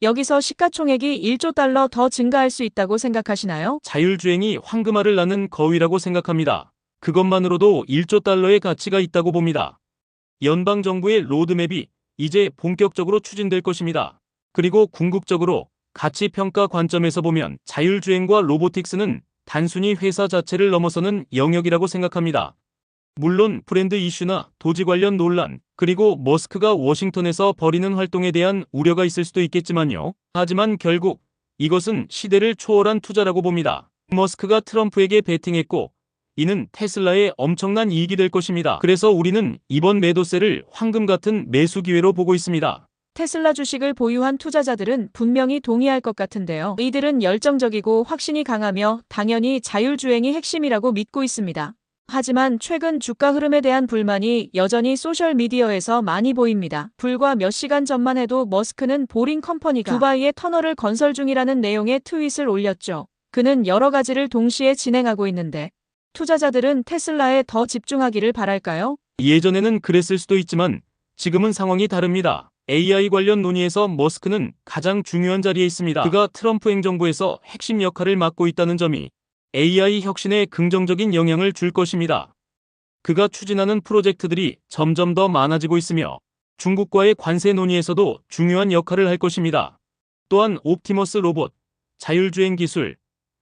여기서 시가총액이 1조 달러 더 증가할 수 있다고 생각하시나요? 자율주행이 황금알을 낳는 거위라고 생각합니다. 그것만으로도 1조 달러의 가치가 있다고 봅니다. 연방정부의 로드맵이 이제 본격적으로 추진될 것입니다. 그리고 궁극적으로 가치평가 관점에서 보면 자율주행과 로보틱스는 단순히 회사 자체를 넘어서는 영역이라고 생각합니다. 물론 브랜드 이슈나 도지 관련 논란, 그리고 머스크가 워싱턴에서 벌이는 활동에 대한 우려가 있을 수도 있겠지만요. 하지만 결국 이것은 시대를 초월한 투자라고 봅니다. 머스크가 트럼프에게 베팅했고 이는 테슬라의 엄청난 이익이 될 것입니다. 그래서 우리는 이번 매도세를 황금 같은 매수 기회로 보고 있습니다. 테슬라 주식을 보유한 투자자들은 분명히 동의할 것 같은데요. 이들은 열정적이고 확신이 강하며 당연히 자율주행이 핵심이라고 믿고 있습니다. 하지만 최근 주가 흐름에 대한 불만이 여전히 소셜미디어에서 많이 보입니다. 불과 몇 시간 전만 해도 머스크는 보링 컴퍼니가 두바이에 터널을 건설 중이라는 내용의 트윗을 올렸죠. 그는 여러 가지를 동시에 진행하고 있는데 투자자들은 테슬라에 더 집중하기를 바랄까요? 예전에는 그랬을 수도 있지만 지금은 상황이 다릅니다. AI 관련 논의에서 머스크는 가장 중요한 자리에 있습니다. 그가 트럼프 행정부에서 핵심 역할을 맡고 있다는 점이 AI 혁신에 긍정적인 영향을 줄 것입니다. 그가 추진하는 프로젝트들이 점점 더 많아지고 있으며 중국과의 관세 논의에서도 중요한 역할을 할 것입니다. 또한 옵티머스 로봇, 자율주행 기술,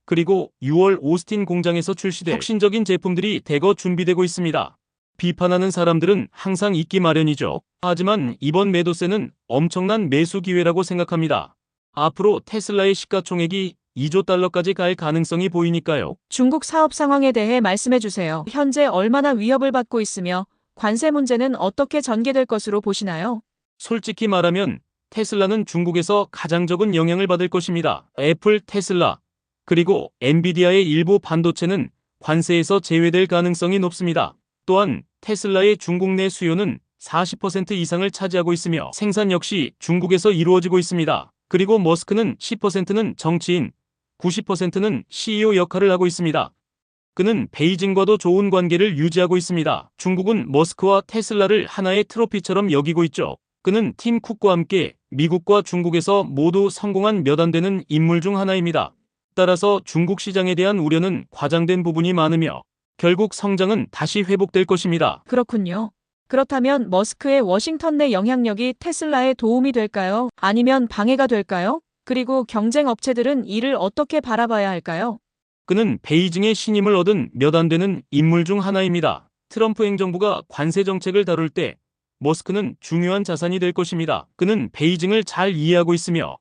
그리고 6월 오스틴 공장에서 출시될 혁신적인 제품들이 대거 준비되고 있습니다. 비판하는 사람들은 항상 있기 마련이죠. 하지만 이번 매도세는 엄청난 매수 기회라고 생각합니다. 앞으로 테슬라의 시가총액이 2조 달러까지 갈 가능성이 보이니까요. 중국 사업 상황에 대해 말씀해 주세요. 현재 얼마나 위협을 받고 있으며 관세 문제는 어떻게 전개될 것으로 보시나요? 솔직히 말하면 테슬라는 중국에서 가장 적은 영향을 받을 것입니다. 애플, 테슬라, 그리고 엔비디아의 일부 반도체는 관세에서 제외될 가능성이 높습니다. 또한 테슬라의 중국 내 수요는 40% 이상을 차지하고 있으며 생산 역시 중국에서 이루어지고 있습니다. 그리고 머스크는 10%는 정치인, 90%는 CEO 역할을 하고 있습니다. 그는 베이징과도 좋은 관계를 유지하고 있습니다. 중국은 머스크와 테슬라를 하나의 트로피처럼 여기고 있죠. 그는 팀 쿡과 함께 미국과 중국에서 모두 성공한 몇 안 되는 인물 중 하나입니다. 따라서 중국 시장에 대한 우려는 과장된 부분이 많으며 결국 성장은 다시 회복될 것입니다. 그렇군요. 그렇다면 머스크의 워싱턴 내 영향력이 테슬라에 도움이 될까요? 아니면 방해가 될까요? 그리고 경쟁 업체들은 이를 어떻게 바라봐야 할까요? 그는 베이징의 신임을 얻은 몇 안 되는 인물 중 하나입니다. 트럼프 행정부가 관세 정책을 다룰 때 머스크는 중요한 자산이 될 것입니다. 그는 베이징을 잘 이해하고 있으며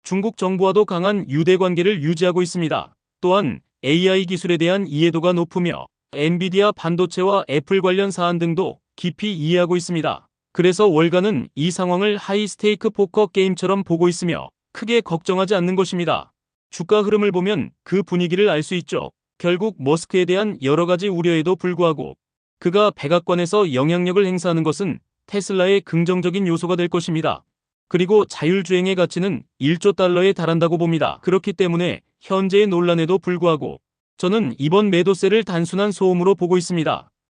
중국 정부와도 강한 유대 관계를 유지하고 있습니다. 또한 AI 기술에 대한 이해도가 높으며 엔비디아 반도체와 애플 관련 사안 등도 깊이 이해하고 있습니다. 그래서 월가는 이 상황을 하이스테이크 포커 게임처럼 보고 있으며 크게 걱정하지 않는 것입니다. 주가 흐름을 보면 그 분위기를 알 수 있죠. 결국 머스크에 대한 여러 가지 우려에도 불구하고 그가 백악관에서 영향력을 행사하는 것은 테슬라의 긍정적인 요소가 될 것입니다. 그리고 자율주행의 가치는 1조 달러에 달한다고 봅니다. 그렇기 때문에 현재의 논란에도 불구하고 저는 이번 매도세를 단순한 소음으로 보고 있습니다.